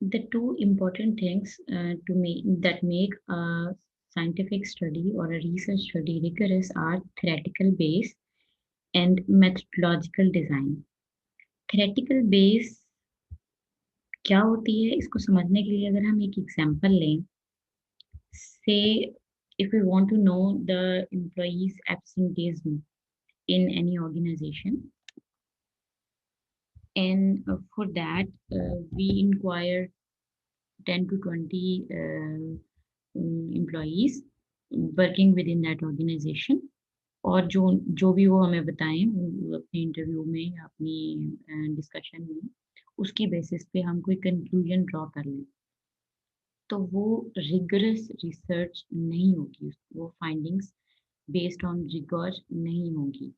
The two important things to make that make a scientific study or a research study rigorous are theoretical base and methodological design. Theoretical base क्या होती है इसको समझने के लिए अगर हम एक एग्जांपल लें, say if we want to know the employees absenteeism in any organization, and for that we inquire 10 to 20 employees working within that organization, और जो जो भी वो हमें बताएं अपने इंटरव्यू में या अपनी डिस्कशन में, उसकी बेसिस पे हम कोई कंक्लूजन ड्रॉ कर लें, तो वो रिगरस रिसर्च नहीं होगी, वो फाइंडिंग्स बेस्ड ऑन रिगर्स नहीं होंगी।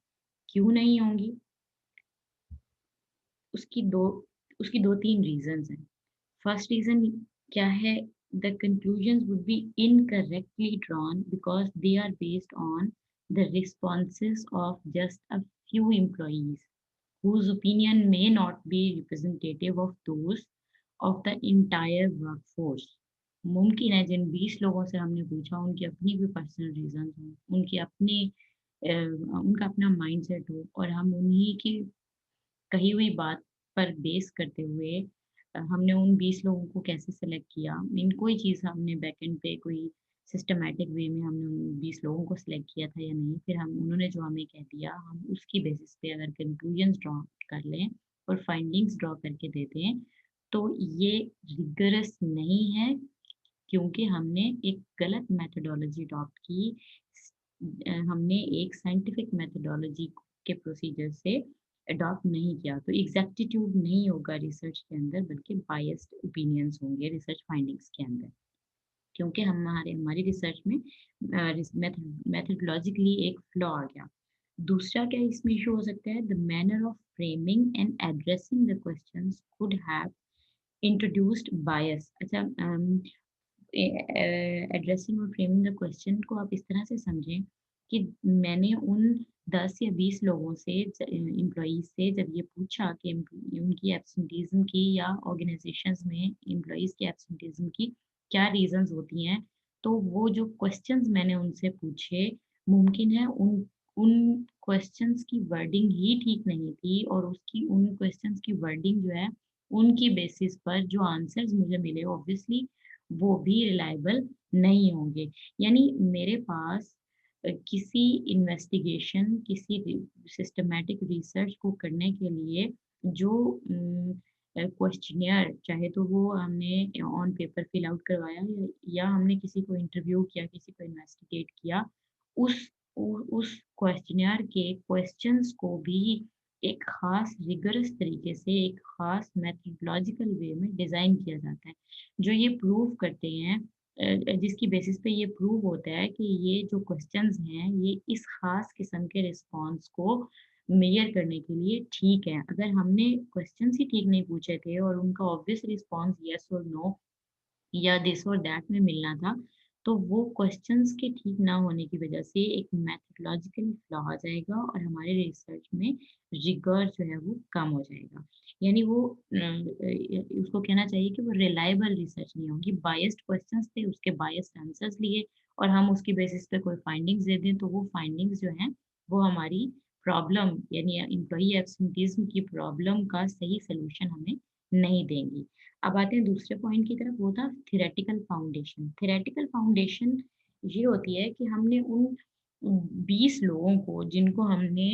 क्यों नहीं होंगी? उसकी दो उसकी 2-3 रीज़न्स हैं। फर्स्ट रीज़न क्या है? The conclusions would be incorrectly drawn because they are based on the responses of just a few employees whose opinion may not be representative of those of the entire workforce. मुमकिन है जिन 20 लोगों से हमने पूछा उनकी अपनी कोई पर्सनल रीज़न्स हों, उनकी अपनी उनका अपना माइंडसेट हो और हम उन्हीं की कही हुई बात पर बेस करते हुए हमने उन 20 लोगों को कैसे सेलेक्ट किया, मीन कोई चीज़ हमने बैकएंड पे कोई सिस्टमैटिक वे में हमने उन 20 लोगों को सेलेक्ट किया था या नहीं, फिर हम उन्होंने जो हमें कह दिया, हम उसकी बेसिस पे अगर कंक्लूजन्स ड्रॉ कर लें और फाइंडिंग्स ड्रॉ करके देते हैं, तो ये रिगरस नहीं है क्योंकि हमने एक गलत मेथोडोलॉजी अडॉप्ट की। हमने एक साइंटिफिक मेथोडोलॉजी के प्रोसीजर से अडॉप्ट नहीं किया, तो एग्जैक्टिट्यूड नहीं होगा रिसर्च के अंदर, बल्कि बायस्ड ओपिनियंस होंगे रिसर्च फाइंडिंग्स के अंदर, क्योंकि हमारी रिसर्च में मेथोडोलॉजिकली एक फ्लॉ आ गया। दूसरा क्या इसमें इशू हो सकता है? The manner of framing and addressing the questions could have introduced bias. अच्छा, एड्रेसिंग और फ्रेमिंग द क्वेश्चन को आप इस तरह से समझें कि मैंने उन 10 या 20 लोगों से एम्प्लॉइज से जब ये पूछा कि उनकी एब्सेंटीज़म की या ऑर्गेनाइजेशंस में एम्प्लॉइज की एब्सेंटीज़म की क्या रीजंस होती हैं, तो वो जो क्वेश्चंस मैंने उनसे पूछे, मुमकिन है उन उन क्वेश्चंस की वर्डिंग ही ठीक नहीं थी और उसकी उन क्वेश्चंस की वर्डिंग जो है, उनकी बेसिस पर जो आंसर्स मुझे मिले ऑब्वियसली वो भी रिलायबल नहीं होंगे। यानी मेरे पास किसी इन्वेस्टिगेशन, किसी सिस्टमैटिक रिसर्च को करने के लिए जो क्वेश्चनियर, चाहे तो वो हमने ऑन पेपर फिल आउट करवाया या हमने किसी को इंटरव्यू किया, किसी को इन्वेस्टिगेट किया, उस उस क्वेश्चनियर के क्वेश्चंस को भी एक खास रिगरस तरीके से, एक खास मेथोडोलॉजिकल वे में डिज़ाइन किया जाता है, जो ये प्रूव करते हैं, जिसकी बेसिस पे ये प्रूव होता है कि ये जो क्वेश्चंस हैं, ये इस खास किस्म के रिस्पॉन्स को मेज़र करने के लिए ठीक है। अगर हमने क्वेश्चंस ही ठीक नहीं पूछे थे और उनका ऑब्वियस रिस्पॉन्स येस और नो या दिस और दैट में मिलना था, तो वो क्वेश्चंस के ठीक ना होने की वजह से एक मेथोडोलॉजिकल फ्लॉ आ जाएगा और हमारे रिसर्च में रिगर जो है वो कम हो जाएगा। यानी वो उसको कहना चाहिए कि वो रिलायबल रिसर्च नहीं होगी। बायस्ड क्वेश्चंस थे, उसके बायस्ड आंसर्स लिए और हम उसकी बेसिस पे कोई फाइंडिंग्स दे दें, तो वो फाइंडिंग्स जो हैं, वो हमारी प्रॉब्लम यानी एम्प्लॉयी एब्सेंटीज़्म की प्रॉब्लम का सही सॉल्यूशन हमें नहीं देंगी। अब आते हैं दूसरे पॉइंट की तरफ, वो था थ्योरेटिकल फाउंडेशन। थ्योरेटिकल फाउंडेशन ये होती है कि हमने उन 20 लोगों को जिनको हमने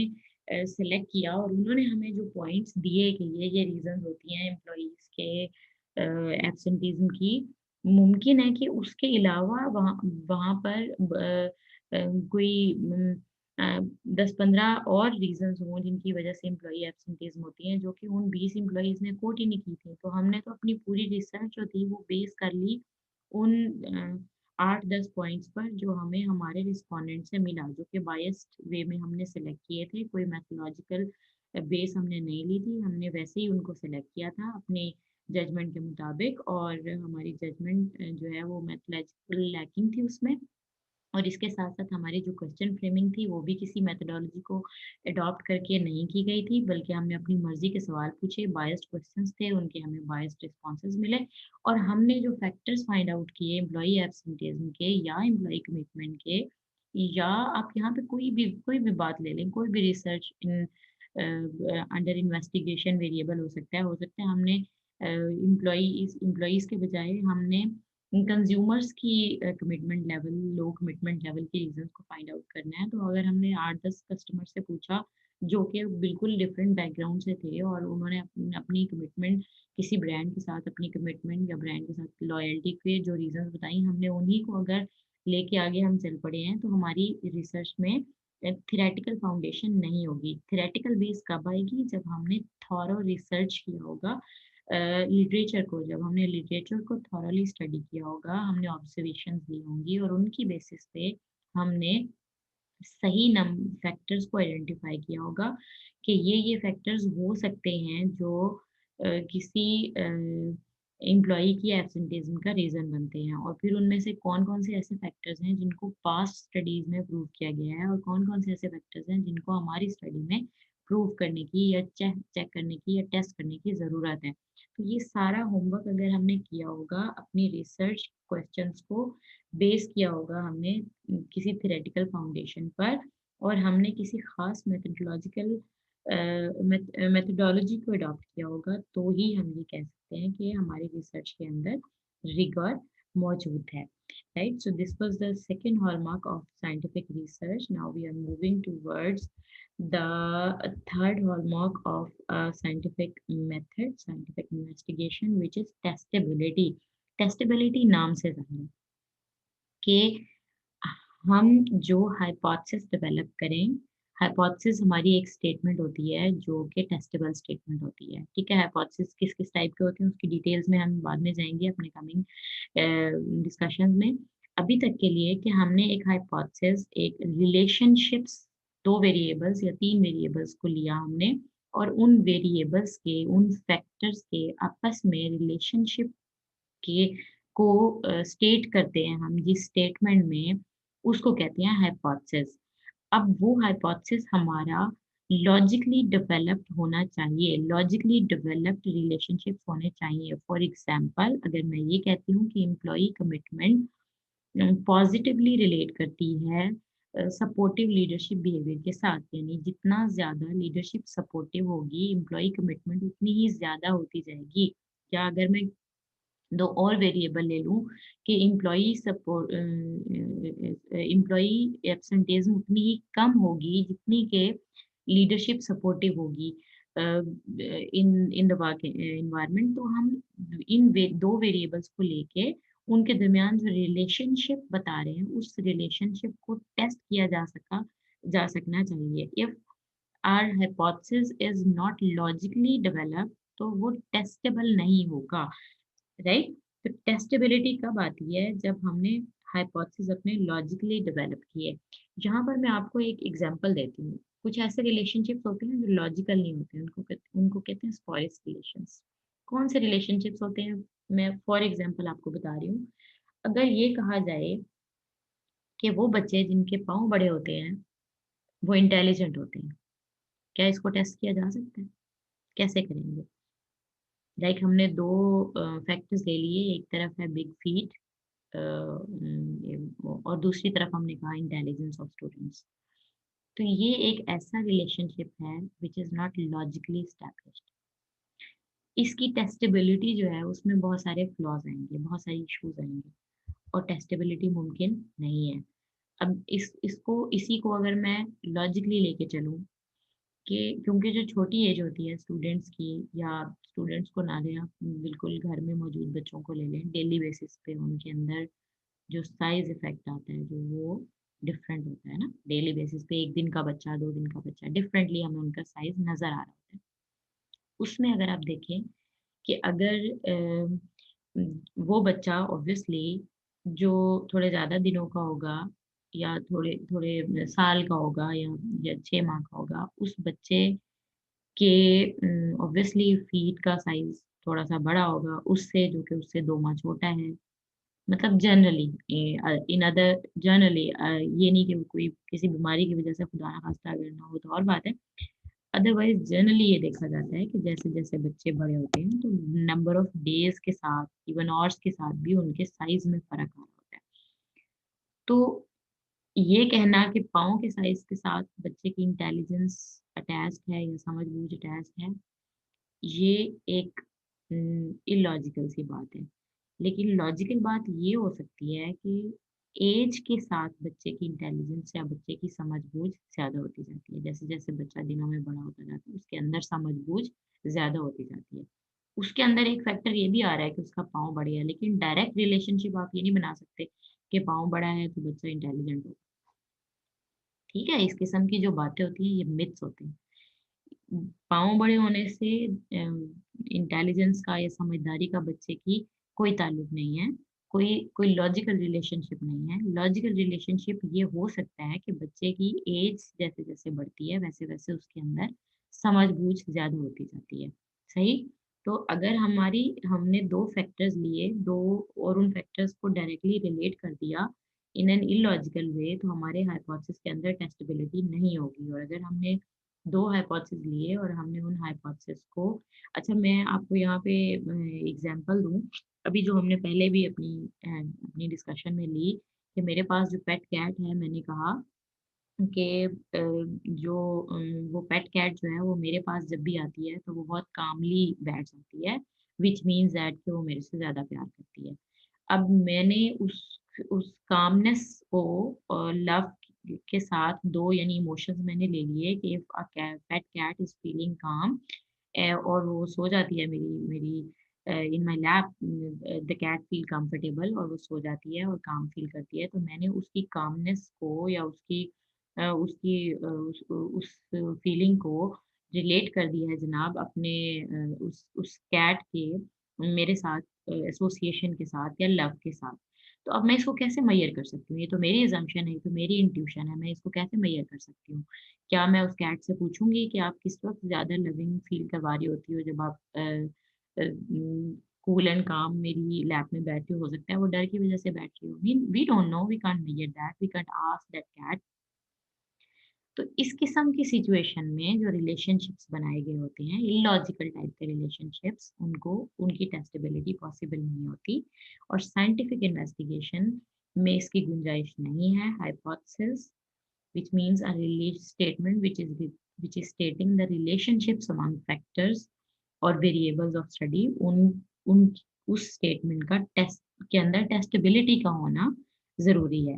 सेलेक्ट किया और उन्होंने हमें जो पॉइंट्स दिए कि ये रीज़न्स होती हैं एम्प्लॉइज़ के एब्सेंटीज़्म की, मुमकिन है कि उसके अलावा वहाँ वहाँ पर कोई 10-15 और रीज़न्स हों जिनकी वज़ह से एम्प्लॉयी एब्सेंटीज़्म होती हैं, जो कि उन 20 एम्प्लॉइज़ ने कोट ही नहीं की थी। तो हमने तो अपनी पूरी रिसर्च जो थी वो बेस कर ली उन 8-10 पॉइंट्स पर जो हमें हमारे रिस्पोंडेंट से मिला, जो कि बायस्ड वे में हमने सेलेक्ट किए थे। कोई मैथोलॉजिकल बेस हमने नहीं ली थी, हमने वैसे ही उनको सेलेक्ट किया था अपने जजमेंट के मुताबिक, और हमारी जजमेंट जो है वो मैथोलॉजिकल लैकिंग थी उसमें। और इसके साथ-साथ हमारी जो क्वेश्चन फ्रेमिंग थी वो भी किसी मेथोडोलॉजी को अडॉप्ट करके नहीं की गई थी, बल्कि हमने अपनी मर्ज़ी के सवाल पूछे, बायस्ड क्वेश्चन्स थे, उनके हमें बायस्ड रिस्पॉन्सेज़ मिले और हमने जो फैक्टर्स फाइंड आउट किए एम्प्लॉयी एब्सेंटेइज़्म के या एम्प्लॉयी कमिटमेंट के या आप यहाँ पे कोई भी बात ले लें, कोई भी रिसर्च अंडर इन्वेस्टिगेशन वेरिएबल हो सकता है हमने एम्प्लॉइज़ के बजाय हमने कंज्यूमर्स की कमिटमेंट लेवल, लो कमिटमेंट लेवल के रीज़न्स को फाइंड आउट करना है, तो अगर हमने 8-10 कस्टमर से पूछा, जो कि बिल्कुल डिफरेंट बैकग्राउंड से थे और उन्होंने अपनी कमिटमेंट किसी ब्रांड के साथ अपनी कमिटमेंट या ब्रांड के साथ लॉयल्टी के जो रीज़न्स बताई, हमने उन्हीं को अगर लेके आगे हम चल पड़े हैं, तो हमारी रिसर्च में थ्योरेटिकल फाउंडेशन नहीं होगी। थ्योरेटिकल बेस कब आएगी? जब हमने थॉरो रिसर्च किया होगा लिटरेचर को जब हमने लिटरेचर को थॉरोली स्टडी किया होगा, हमने ऑब्जर्वेशंस ली होंगी और उनकी बेसिस पे हमने सही नम फैक्टर्स को आइडेंटिफ़ाई किया होगा कि ये फैक्टर्स हो सकते हैं जो किसी एम्प्लॉयी की एब्सेंटेइज़्म का रीज़न बनते हैं और फिर उनमें से कौन-कौन से ऐसे फैक्टर्स हैं जिनको पास्ट स्टडीज़ में प्रूव किया गया है और कौन-कौन से ऐसे फैक्टर्स हैं जिनको हमारी स्टडी में प्रूव करने की या चेक करने की या टेस्ट करने की ज़रूरत है। तो ये सारा होमवर्क अगर हमने किया होगा अपनी रिसर्च क्वेश्चंस को बेस किया होगा हमने किसी थ्योरेटिकल फाउंडेशन पर और हमने किसी खास मेथोडोलॉजिकल मेथोडोलॉजी को अडॉप्ट किया होगा, तो ही हम ये कह सकते हैं कि हमारी रिसर्च के अंदर रिगॉर मौजूद है, right? So this was the second hallmark of scientific research. Now we are moving towards the third hallmark of a scientific method, scientific investigation, which is testability. Testability नाम से जाहिर है कि हम जो हाइपोथेसिस डेवलप करें, हाइपोथेसिस हमारी एक स्टेटमेंट होती है जो कि टेस्टेबल स्टेटमेंट होती है, ठीक है? हाइपोथेसिस किस-किस टाइप के होते हैं उसकी डिटेल्स में हम बाद में जाएँगे अपने कमिंग डिस्कशंस में। अभी तक के लिए कि हमने एक हाइपोथेसिस, एक रिलेशनशिप्स 2 वेरिएबल्स या 3 वेरिएबल्स को लिया हमने और उन वेरिएबल्स के, उन फैक्टर्स के आपस में रिलेशनशिप के को स्टेट करते हैं हम जिस स्टेटमेंट में, उसको कहते हैं हाइपोथेसिस। अब वो हाइपोथेसिस हमारा लॉजिकली डेवलप्ड होना चाहिए, लॉजिकली डेवलप्ड रिलेशनशिप्स होने चाहिए। फॉर एग्ज़ाम्पल अगर मैं ये कहती हूँ कि एम्प्लॉयी कमिटमेंट पॉज़िटिवली रिलेट करती है सपोर्टिव लीडरशिप बिहेवियर के साथ, यानी जितना ज़्यादा लीडरशिप सपोर्टिव होगी, एम्प्लॉयी कमिटमेंट उतनी ही ज़्यादा होती जाएगी। या अगर मैं 2 और वेरिएबल ले लूँ कि एम्प्लॉयी एब्सेंटेइज़्म उतनी ही कम होगी जितनी कि लीडरशिप सपोर्टिव होगी इन द वर्क एनवायरनमेंट, तो हम इन 2 वेरिएबल्स को लेके उनके दरमियान जो रिलेशनशिप बता रहे हैं, उस रिलेशनशिप को टेस्ट किया जा सकना चाहिए। If our hypothesis is not logically developed तो वो टेस्टेबल नहीं होगा। राइट? तो टेस्टेबिलिटी कब आती है जब हमने हाइपोथेसिस अपने लॉजिकली डेवलप किए। यहाँ पर मैं आपको एक एग्जांपल देती हूँ। कुछ ऐसे रिलेशनशिप्स होते हैं जो लॉजिकल नहीं होते हैं, उनको कहते हैं स्पाउस रिलेशंस। कौन से रिलेशनशिप्स होते हैं? मैं फॉर एग्जांपल आपको बता रही हूँ। अगर ये कहा जाए कि वो बच्चे जिनके पाँव बड़े होते हैं, वो इंटेलिजेंट होते हैं। क्या इसको टेस्ट किया जा सकता है? कैसे करेंगे? लाइक हमने 2 फैक्टर्स ले लिए, एक तरफ है बिग फीट और दूसरी तरफ हमने कहा इंटेलिजेंस ऑफ स्टूडेंट्स। तो ये एक ऐसा रिलेशनशिप है which is not logically established. इसकी टेस्टेबिलिटी जो है उसमें बहुत सारे फ्लॉज़ आएँगे, बहुत सारे इश्यूज़ आएँगे और टेस्टेबिलिटी मुमकिन नहीं है। अब इसी को अगर मैं लॉजिकली लेके चलूँ कि क्योंकि जो छोटी एज होती है स्टूडेंट्स की या स्टूडेंट्स को ना लें आप बिल्कुल घर में मौजूद बच्चों को ले लें, डेली बेसिस पे उनके अंदर जो साइज़ इफ़ेक्ट आता है, जो वो डिफरेंट होता है ना, डेली बेसिस पे 1 दिन का बच्चा, 2 दिन का बच्चा, डिफरेंटली हमें उनका साइज़ नज़र आ रहा होता है। उसमें अगर आप देखें कि अगर वो बच्चा ऑब्वियसली जो थोड़े ज़्यादा दिनों का होगा या थोड़े थोड़े साल का होगा या 6 माह का होगा, उस बच्चे के ऑब्वियसली फीट का साइज़ थोड़ा-सा बड़ा होगा उससे जो कि उससे 2 माह छोटा है। मतलब जनरली, इन अदर जनरली, ये नहीं कि वो कोई किसी बीमारी की वजह से खुदा ना खास्ता अगर ना हो तो और बात है। अदरवाइज जनरली ये देखा जाता है कि जैसे जैसे बच्चे बड़े होते हैं तो नंबर ऑफ डेज के साथ, इवन आवर्स के साथ भी उनके साइज में फर्क आ रहा होता है। तो ये कहना कि पाँव के साइज के साथ बच्चे की इंटेलिजेंस अटैच्ड है या समझ-बूझ अटैच्ड है, ये एक इलॉजिकल सी बात है। लेकिन लॉजिकल बात ये हो सकती है कि ऐज के साथ बच्चे की इंटेलिजेंस या बच्चे की समझ-बूझ ज़्यादा होती जाती है। जैसे-जैसे बच्चा दिनों में बड़ा होता जाता है, उसके अंदर समझ-बूझ ज़्यादा होती जाती है। उसके अंदर एक फैक्टर ये भी आ रहा है कि उसका पाँव बड़े है, लेकिन डायरेक्ट रिलेशनशिप आप ये नहीं बना सकते कि पाँव बड़ा है तो बच्चा इंटेलिजेंट होगा। ठीक है? इस किस्म की जो बातें होती हैं, ये मिथ्स होते हैं। पाँव बड़े होने से इंटेलिजेंस का या समझदारी का बच्चे की कोई ताल्लुक नहीं है। कोई कोई लॉजिकल रिलेशनशिप नहीं है। लॉजिकल रिलेशनशिप ये हो सकता है कि बच्चे की ऐज जैसे-जैसे बढ़ती है, वैसे-वैसे उसके अंदर समझ-बूझ ज़्यादा होती जाती है। सही? तो अगर हमने 2 फैक्टर्स लिए, 2 और उन फैक्टर्स को डायरेक्टली रिलेट कर दिया इन एन इलॉजिकल वे, तो हमारे हाइपोथेसिस के अंदर टेस्टेबिलिटी नहीं होगी। और अगर हमने 2 हाइपोथेसिस लिए और हमने उन हाइपोथेसिस को, अच्छा मैं आपको यहाँ पे एग्ज़ाम्पल दूँ, अभी जो हमने पहले भी अपनी डिस्कशन में ली कि मेरे पास जो पेट कैट है, मैंने कहा कि वो पेट कैट जो है वो मेरे पास जब भी आती है तो वो बहुत कामली बैठ जाती है, व्हिच मीन्स दैट कि वो मेरे से ज़्यादा प्यार करती है। अब मैंने उस कामनेस को लव के साथ 2 यानी इमोशंस मैंने ले लिए कि if a pet cat is feeling calm, और वो सो जाती है मेरी मेरी in my lap, the cat feel comfortable और वो सो जाती है और काम फील करती है। तो मैंने उसकी कामनेस को या उस फीलिंग को रिलेट कर दिया है जनाब अपने उस कैट के मेरे साथ एसोसिएशन के साथ या लव के साथ। तो अब मैं इसको कैसे मेज़र कर सकती हूँ? ये तो मेरी असम्पशन है, ये तो मेरी इंट्यूशन है, मैं इसको कैसे मेज़र कर सकती हूँ? क्या मैं उस कैट से पूछूँगी कि आप किस वक़्त ज़्यादा लविंग फ़ील करवा रही होती हो जब आप कूल एंड काम मेरी लैप में बैठे हो सकता है वो डर की वज़ह से बैठ रही हो। We don't know, we can't measure that, we can't ask that cat. तो इस किस्म की सिचुएशन में जो रिलेशनशिप्स बनाए गए होते हैं, इलॉजिकल टाइप के रिलेशनशिप्स, उनको उनकी टेस्टेबिलिटी पॉसिबल नहीं होती और साइंटिफिक इन्वेस्टिगेशन में इसकी गुंजाइश नहीं है। Hypothesis which means a statement which is stating the relationships among factors और variables of study, उन उस स्टेटमेंट का टेस्ट के अंदर टेस्टेबिलिटी का होना ज़रूरी है।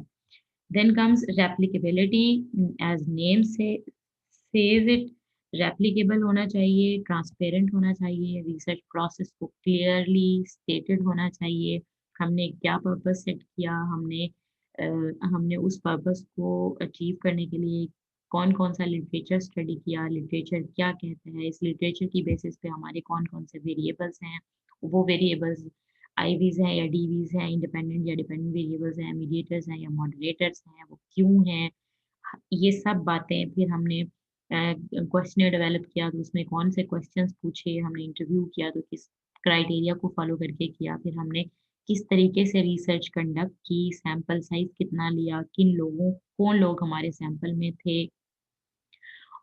Then comes replicability, as name से says it, replicable होना चाहिए, ट्रांसपेरेंट होना चाहिए, रिसर्च प्रोसेस को क्लियरली स्टेटेड होना चाहिए। हमने क्या पर्पस सेट किया, हमने उस पर्पस को अचीव करने के लिए कौन-कौन सा लिटरेचर स्टडी किया, लिटरेचर क्या कहता है, इस लिटरेचर की बेसिस पे हमारे कौन-कौन से वेरिएबल्स हैं, वो वेरिएबल्स आईवीज़ हैं या डीवीज़ हैं, इंडिपेंडेंट या डिपेंडेंट वेरिएबल्स हैं, मीडिएटर्स हैं या मॉडरेटर्स हैं, वो क्यों हैं? ये सब बातें फिर हमने क्वेश्चनेयर डेवलप किया तो उसमें कौन से क्वेश्चंस पूछे, हमने इंटरव्यू किया तो किस क्राइटेरिया को फॉलो करके किया, फिर हमने किस तरीके से रिसर्च कंडक्ट की, सैंपल साइज़ कितना लिया, कौन लोग हमारे सैंपल में थे,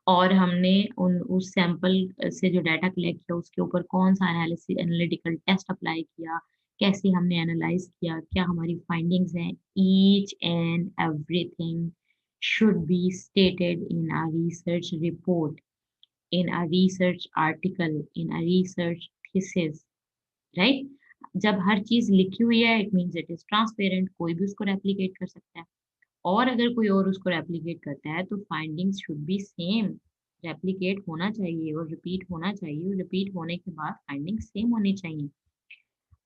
और हमने उन उस सैंपल से जो डाटा कलेक्ट किया उसके ऊपर कौन-सा एनालिटिकल टेस्ट अप्लाई किया, कैसे हमने एनालाइज़ किया, क्या हमारी फाइंडिंग्स हैं, each and everything should be stated in a research report, in a research article, in a research thesis, right? जब हर चीज़ लिखी हुई है it means it is transparent, कोई भी उसको रेप्लिकेट कर सकता है। और अगर कोई और उसको रेप्लिकेट करता है तो findings should be same, replicate होना चाहिए और रिपीट होना चाहिए और रिपीट होने के बाद फाइंडिंग्स सेम होनी चाहिए।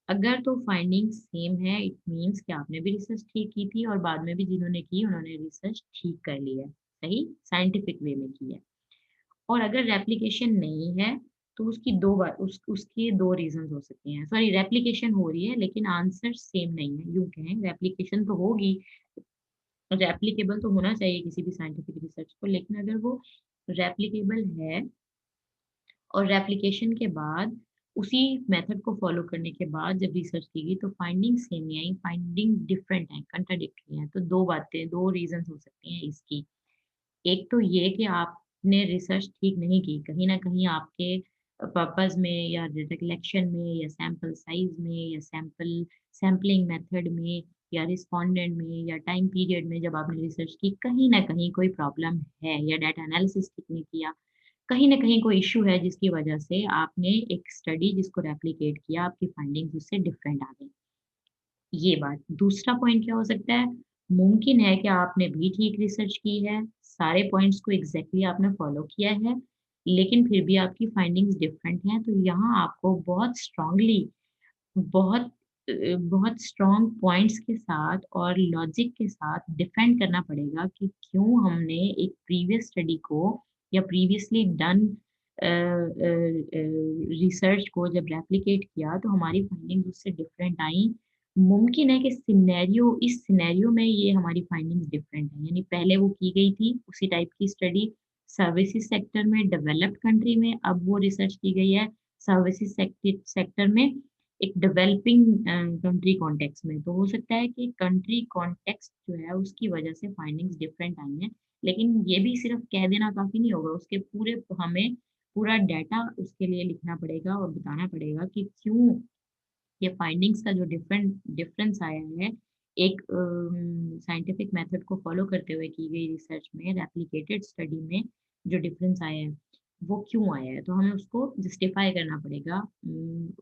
अगर तो फाइंडिंग्स सेम है इट मीन्स कि आपने भी रिसर्च ठीक की थी और बाद में भी जिन्होंने की उन्होंने रिसर्च ठीक कर ली है, सही साइंटिफिक वे में की है। और अगर रेप्लिकेशन नहीं है तो उसकी 2 बार उसके 2 रीज़न्स हो सकते हैं। सॉरी, रेप्लिकेशन हो रही है लेकिन आंसर सेम नहीं है, यूँ कहें रेप्लिकेशन तो होगी, रेप्लिकेबल तो होना चाहिए किसी भी साइंटिफिक रिसर्च को, लेकिन अगर वो रेप्लिकेबल है और रेप्लिकेशन के बाद उसी मेथड को फॉलो करने के बाद जब रिसर्च की गई तो फाइंडिंग सेम नहीं आई, फाइंडिंग डिफरेंट है, कंट्राडिक्टरी है। तो 2 बातें, 2 रीज़न्स हो सकती हैं इसकी। एक तो ये कि आपने रिसर्च ठीक नहीं की, कहीं न कहीं आपके पर्पज़ में या रिकलेक्शन में या सैंपल साइज़ में या सैंपलिंग मेथड में या रिस्पोंडेंट में या टाइम पीरियड में जब आपने रिसर्च की, कहीं न कहीं कोई प्रॉब्लम है या डाटा एनालिसिस ठीक नहीं किया, कहीं न कहीं कोई इश्यू है जिसकी वजह से आपने एक स्टडी जिसको रेप्लिकेट किया, आपकी फाइंडिंग्स उससे डिफरेंट आ गई। ये बात। दूसरा पॉइंट क्या हो सकता है? मुमकिन है कि आपने भी ठीक रिसर्च की है, सारे पॉइंट्स को एग्ज़ैक्टली आपने फ़ॉलो किया है, लेकिन फिर भी आपकी फाइंडिंग्स डिफरेंट हैं, तो यहाँ आपको बहुत बहुत स्ट्रॉन्ग पॉइंट्स के साथ और लॉजिक के साथ डिफेंड करना पड़ेगा कि क्यों हमने एक प्रीवियस स्टडी को या प्रीवियसली डन रिसर्च को जब रेप्लिकेट किया तो हमारी फाइंडिंग्स उससे डिफरेंट आई। मुमकिन है कि इस सिनेरियो में ये हमारी फाइंडिंग्स डिफरेंट है, यानी पहले वो की गई थी उसी टाइप की स्टडी सर्विसेज सेक्टर में डेवलप्ड कंट्री में, अब वो रिसर्च की गई है सर्विसेज सेक्टर में एक डेवलपिंग कंट्री कॉन्टेक्स्ट में। तो हो सकता है कि कंट्री कॉन्टेक्स्ट जो है उसकी वजह से फाइंडिंग्स डिफरेंट आई हैं। लेकिन ये भी सिर्फ़ कह देना काफ़ी नहीं होगा, उसके पूरे हमें पूरा डाटा उसके लिए लिखना पड़ेगा और बताना पड़ेगा कि क्यों ये फाइंडिंग्स का जो डिफरेंस आया है, एक साइंटिफिक मेथड को फॉलो करते हुए की गई रिसर्च में, रेप्लिकेटेड स्टडी में जो डिफरेंस आया है, वो क्यों आया है? तो हमें उसको जस्टिफाई करना पड़ेगा।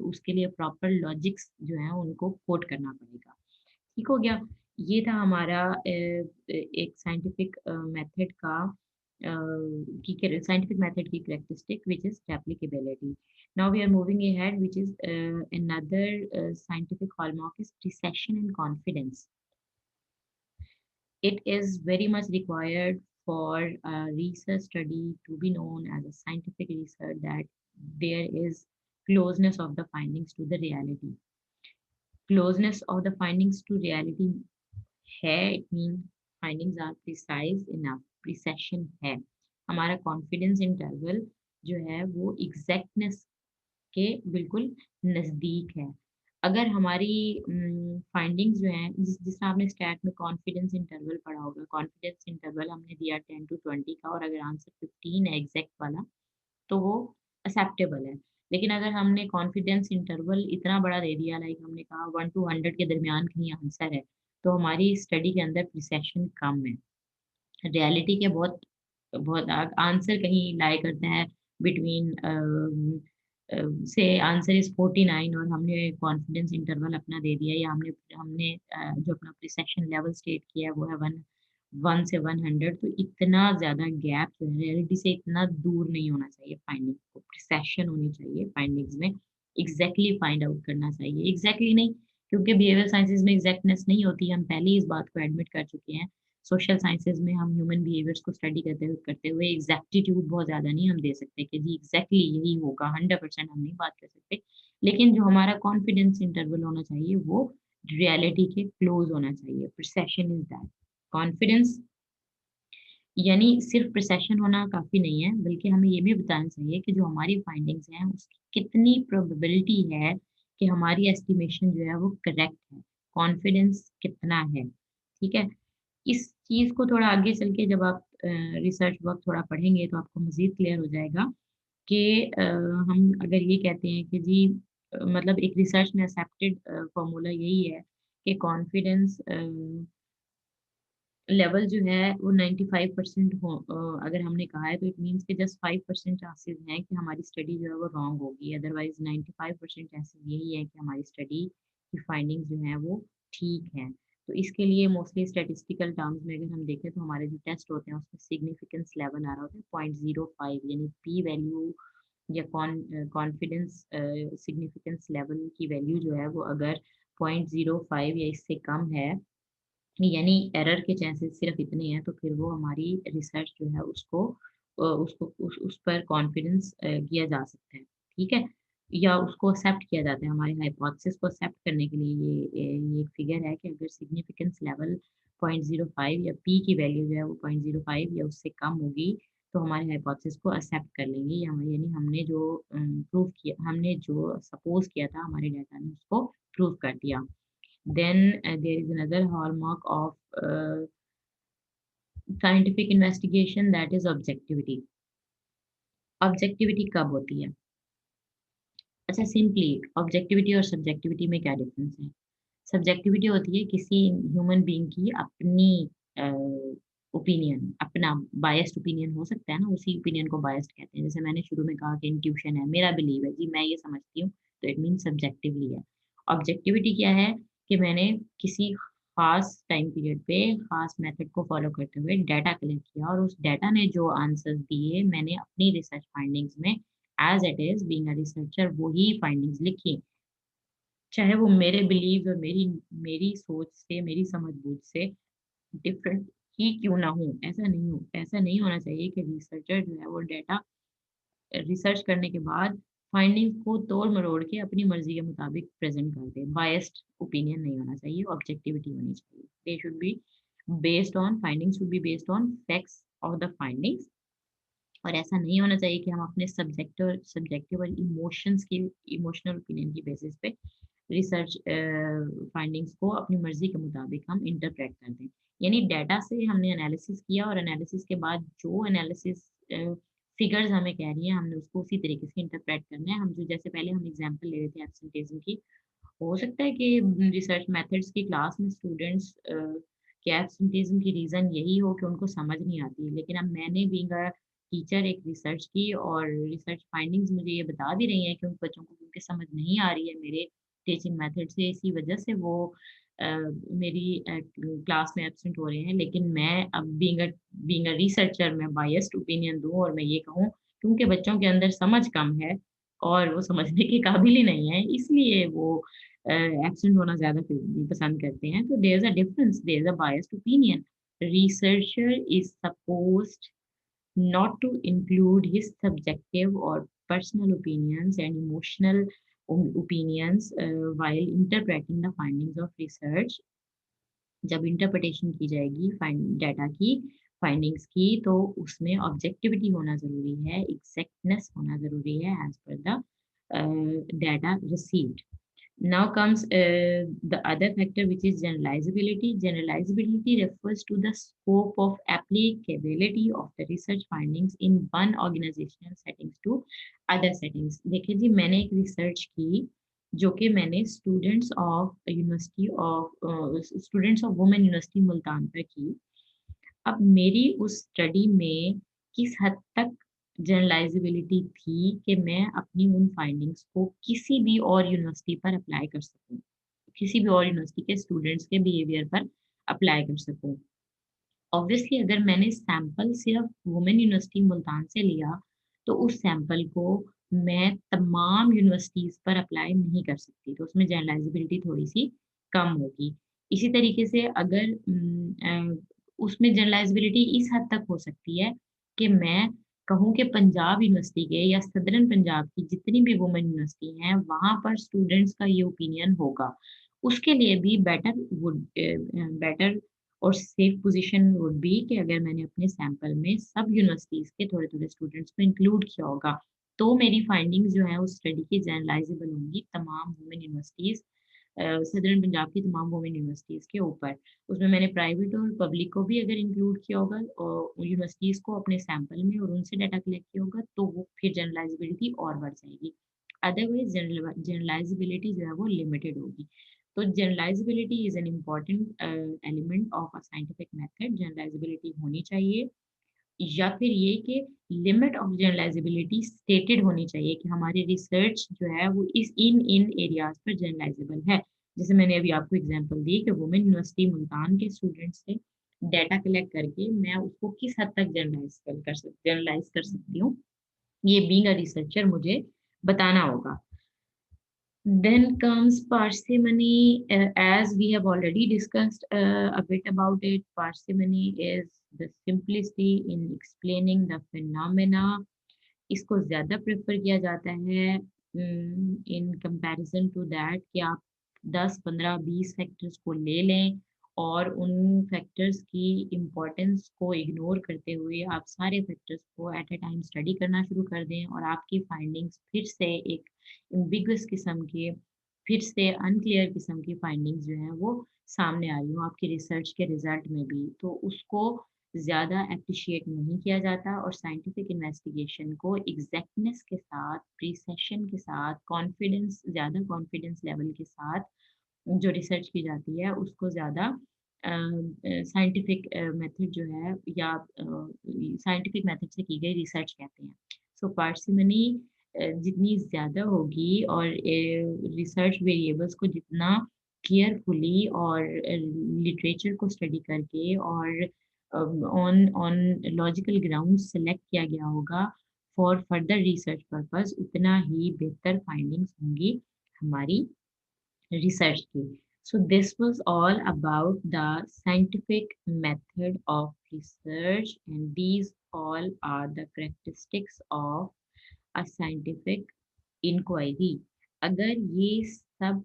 उसके लिए प्रॉपर लॉजिक्स जो हैं, उनको कोट करना पड़ेगा। ठीक हो गया? ये था हमारा एक साइंटिफिक मेथड का scientific method की characteristic which is replicability. Now we are moving ahead, which is another scientific hallmark is precision and confidence. It is very much required for a research study to be known as a scientific research that there is closeness of the findings to the reality. Closeness of the findings to reality है, it mean findings are precise enough, precision है। हमारा confidence interval जो है वो exactness के बिल्कुल नज़दीक है। अगर हमारी फाइंडिंग्स जो हैं जिस तरह आपने स्टैट में कॉन्फिडेंस इंटरवल पढ़ा होगा, कॉन्फिडेंस इंटरवल हमने दिया 10 टू 20 का और अगर आंसर 15 है एग्ज़ैक्ट वाला, तो वो एक्सेप्टेबल है। लेकिन अगर हमने कॉन्फिडेंस इंटरवल इतना बड़ा दे दिया लाइक हमने कहा 1 टू 100 के दरमियान कहीं आंसर है, तो हमारी स्टडी के अंदर प्रिसिशन कम है। रियलिटी के बहुत बहुत आंसर कहीं लाई करता है बिटवीन से आंसर इज़ 49 और हमने कॉन्फिडेंस इंटरवल अपना दे दिया या हमने हमने जो अपना प्रिसिशन लेवल स्टेट किया है वो है 1 से 100, तो इतना ज़्यादा गैप जो है रियलिटी से इतना दूर नहीं होना चाहिए फाइंडिंग को, प्रिसिशन होनी चाहिए फाइंडिंग्स में, एग्ज़ैक्टली फाइंड आउट करना चाहिए। एग्ज़ैक्टली नहीं, क्योंकि बिहेवियर साइंसेज़ में एग्ज़ैक्टनेस नहीं होती, हम पहले ही इस बात को एडमिट कर चुके हैं। सोशल साइंसेज़ में हम ह्यूमन बिहेवियर्स को स्टडी करते हुए एग्ज़ैक्टिट्यूड बहुत ज़्यादा नहीं हम दे सकते कि जी एग्ज़ैक्टली यही होगा, 100% हम नहीं बात कर सकते। लेकिन जो हमारा कॉन्फिडेंस इंटरवल होना चाहिए वो रियलिटी के क्लोज़ होना चाहिए, प्रिसिशन इज़ दैट। कॉन्फिडेंस यानी सिर्फ़ प्रिसिशन होना काफ़ी नहीं है, बल्कि हमें ये भी बताना चाहिए कि जो हमारी फाइंडिंग्स हैं, उसकी कितनी प्रोबेबिलिटी है कि हमारी एस्टिमेशन जो है वो करेक्ट है, कॉन्फिडेंस कितना है, ठीक है? इस चीज़ को थोड़ा आगे चल के जब आप रिसर्च वर्क थोड़ा पढ़ेंगे तो आपको मज़ीद क्लियर हो जाएगा कि हम अगर ये कहते हैं कि जी मतलब एक रिसर्च में एक्सेप्टेड फ़ॉर्मूला यही है कि कॉन्फिडेंस लेवल जो है वो 95% अगर हमने कहा है तो इट मीन्स कि जस्ट 5% चांसेस हैं कि हमारी स्टडी जो है वो रॉन्ग होगी, अदरवाइज़ 95% चांसेस यही है कि हमारी स्टडी की फाइंडिंग्स जो हैं वो ठीक हैं। तो इसके लिए मोस्टली स्टैटिस्टिकल टर्म्स में अगर हम देखें तो हमारे जो टेस्ट होते हैं उसमें सिग्निफिकेंस लेवल आ रहा होता है 0.05 यानी पी वैल्यू या कॉन्फिडेंस सिग्निफिकेंस लेवल की वैल्यू जो है वो अगर 0.05 या इससे कम है यानी एरर के चांसेस सिर्फ इतने हैं, तो फिर वो हमारी रिसर्च जो है उसको उस पर कॉन्फिडेंस किया जा सकता है, ठीक है? या उसको एक्सेप्ट किया जाता है, हमारे हाइपोथेसिस को एक्सेप्ट करने के लिए ये एक फिगर है कि अगर सिग्निफिकेंस लेवल 0.05 या पी की वैल्यू जो है वो 0.05 या उससे कम होगी, तो हमारे हाइपोथेसिस को एक्सेप्ट कर लेंगे, या यानी हमने जो प्रूव किया, हमने जो सपोज किया था हमारे डाटा ने उसको प्रूव कर दिया। Then there is another hallmark of scientific investigation, that is objectivity. Objectivity कब होती है? अच्छा, सिंपली ऑब्जेक्टिविटी और सब्जेक्टिविटी में क्या डिफरेंस है? सब्जेक्टिविटी होती है किसी ह्यूमन बीइंग की अपनी ओपिनियन, अपना बायस्ड ओपिनियन हो सकता है ना, उसी ओपिनियन को बायस्ड कहते हैं। जैसे मैंने शुरू में कहा कि इंट्यूशन है, मेरा बिलीव है जी, मैं ये समझती हूँ, तो इट मीन सब्जेक्टिवली है। ऑब्जेक्टिविटी क्या है? कि मैंने किसी खास टाइम पीरियड पे खास मेथड को फॉलो करते हुए डाटा कलेक्ट किया, और उस डाटा ने जो आंसर्स दिए, मैंने अपनी रिसर्च फाइंडिंग्स में as it is being a researcher वही फाइंडिंग्स लिखी। चाहे वो मेरे बिलीव और मेरी मेरी सोच से, मेरी समझ-बूझ से डिफरेंट ही क्यों ना हो, ऐसा नहीं होना चाहिए कि रिसर्चर जो है वो डाटा रिसर्च करने के बाद फाइंडिंग्स को तोड़-मरोड़ के अपनी मर्ज़ी के मुताबिक प्रेज़ेंट कर दे। बायस्ड ओपिनियन नहीं होना चाहिए, ऑब्जेक्टिविटी होनी चाहिए। They should be based on findings should be based on facts of the findings, और ऐसा नहीं होना चाहिए कि हम अपने सब्जेक्टिव और इमोशनल ओपिनियन की बेसिस पे रिसर्च फाइंडिंग्स को अपनी मर्ज़ी के मुताबिक हम इंटरप्रेट कर दें। यानी डाटा से हमने एनालिसिस किया, और एनालिसिस के बाद जो एनालिसिस फिगर्स हमें कह रही हैं, हमने उसको उसी तरीके से इंटरप्रेट करना है। हम जो जैसे पहले हम एग्ज़ाम्पल ले रहे थे एब्सेंटेइज़्म की, हो सकता है कि रिसर्च मेथड्स की क्लास में स्टूडेंट्स के एब्सेंटेइज़्म की रीज़न यही हो कि उनको समझ नहीं आती है। लेकिन अब मैंने बीइंग अ टीचर एक रिसर्च की, और रिसर्च फाइंडिंग्स मुझे ये बता भी रही हैं कि उन बच्चों को क्योंकि समझ नहीं आ रही है मेरे टीचिंग मेथड से, इसी वजह से वो मेरी क्लास में एब्सेंट हो रहे हैं। लेकिन मैं अब बीइंग अ रिसर्चर मैं बायस्ड ओपिनियन दूँ और मैं ये कहूँ क्योंकि बच्चों के अंदर समझ कम है और वो समझने के काबिल ही नहीं है, इसलिए वो एब्सेंट होना ज़्यादा पसंद करते हैं। तो there is a difference, there is a biased opinion. Researcher is supposed not to include his subjective or personal opinions and emotional opinions while interpreting the findings of research। जब इंटरप्रिटेशन की जाएगी find data की, findings की, तो उसमें objectivity होना ज़रूरी है, एग्ज़ैक्टनेस होना ज़रूरी है as per the data received. Now comes the other factor, which is generalizability. Generalizability refers to the scope of applicability of the research findings in one organizational settings to other settings। देखिए जी, मैंने एक research की जो कि मैंने students of women university Multan पर की। अब मेरी उस स्टडी में किस हद तक जनरलाइज़ेबिलिटी थी कि मैं अपनी उन फाइंडिंग्स को किसी भी और यूनिवर्सिटी पर अप्लाई कर सकूँ, किसी भी और यूनिवर्सिटी के स्टूडेंट्स के बिहेवियर पर अप्लाई कर सकूँ। ऑब्वियसली अगर मैंने सैंपल सिर्फ वुमेन यूनिवर्सिटी मुल्तान से लिया, तो उस सैंपल को मैं तमाम यूनिवर्सिटीज़ पर अप्लाई नहीं कर सकती, तो उसमें जनरलाइज़ेबिलिटी थोड़ी-सी कम होगी। इसी तरीके से अगर उसमें जनरलाइज़ेबिलिटी इस हद तक हो सकती है कि मैं कहूँ कि पंजाब यूनिवर्सिटी के या सदर्न पंजाब की जितनी भी वुमेन यूनिवर्सिटी हैं, वहाँ पर स्टूडेंट्स का ये ओपिनियन होगा। उसके लिए भी बेटर और सेफ पोज़ीशन वुड बी कि अगर मैंने अपने सैंपल में सब यूनिवर्सिटीज़ के थोड़े-थोड़े स्टूडेंट्स को इंक्लूड किया होगा, तो मेरी फाइंडिंग्स जो हैं उस स्टडी की जनरलाइज़ेबल होंगी तमाम वुमेन यूनिवर्सिटीज़, सदर्न पंजाब की तमाम वुमेन यूनिवर्सिटीज़ के ऊपर। उसमें मैंने प्राइवेट और पब्लिक को भी अगर इंक्लूड किया होगा यूनिवर्सिटीज़ को अपने सैंपल में और उनसे डाटा कलेक्ट किया होगा, तो वो फिर जनरलाइज़ेबिलिटी और बढ़ जाएगी। अदरवाइज़ जनरलाइज़ेबिलिटी जो है वो लिमिटेड होगी। तो generalisability is an important element of a scientific method. Generalisability होनी चाहिए, या फिर ये कि लिमिट ऑफ जनरलाइज़ेबिलिटी स्टेटेड होनी चाहिए कि हमारी रिसर्च जो है वो इस इन एरियाज़ पर जनरलाइज़ेबल है। जैसे मैंने अभी आपको एग्ज़ाम्पल दी कि वुमेन यूनिवर्सिटी मुल्तान के स्टूडेंट्स से डाटा कलेक्ट करके मैं उसको किस हद तक जनरलाइज़ कर सकती हूँ, ये बीइंग अ रिसर्चर मुझे बताना होगा। Then comes parsimony. As we have already discussed a bit about it, parsimony is the simplicity in explaining the phenomena. इसको ज़्यादा प्रेफ़र किया जाता है इन कंपैरिज़न टू दैट कि आप 10, 15, 20 फैक्टर्स को ले लें और उन फैक्टर्स की इम्पोर्टेंस को इग्नोर करते हुए आप सारे फैक्टर्स को एट अ टाइम स्टडी करना शुरू कर दें और आपकी फाइंडिंग्स फिर से एक एम्बिगुअस किस्म के, फिर से अनक्लियर किस्म की फाइंडिंग्स जो हैं वो सामने आ रही हों आपकी रिसर्च के रिज़ल्ट में भी, तो उसको ज़्यादा एप्रिशिएट नहीं किया जाता और साइंटिफिक इन्वेस्टिगेशन को एग्ज़ैक्टनेस के साथ, प्रिसिशन के साथ, कॉन्फिडेंस ज़्यादा कॉन्फिडेंस लेवल के साथ जो रिसर्च की जाती है उसको ज़्यादा साइंटिफिक मेथड जो है या साइंटिफिक मेथड से की गई रिसर्च कहते हैं। सो पार्सिमनी जितनी ज़्यादा होगी और रिसर्च वेरिएबल्स को जितना केयरफुली और लिटरेचर को स्टडी करके और on on logical ground select किया गया होगा फॉर फर्दर रिसर्च पर्पस उतना ही बेहतर फाइंडिंग्स होंगी हमारी research की. So this was all about the scientific method of research and these all are the characteristics of a scientific inquiry. अगर ये सब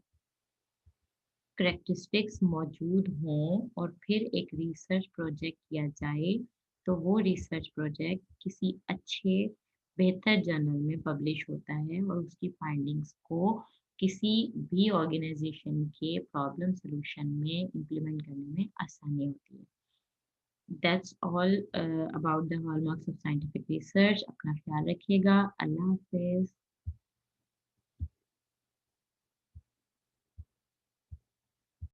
करैक्टरिस्टिक्स मौजूद हों और फिर एक रिसर्च प्रोजेक्ट किया जाए, तो वो रिसर्च प्रोजेक्ट किसी अच्छे बेहतर जर्नल में पब्लिश होता है और उसकी फाइंडिंग्स को किसी भी ऑर्गेनाइजेशन के प्रॉब्लम सॉल्यूशन में इम्प्लीमेंट करने में आसानी होती है। That's all about the hallmarks of scientific research. अपना ख्याल रखिएगा। अल्लाह हाफ़िज़।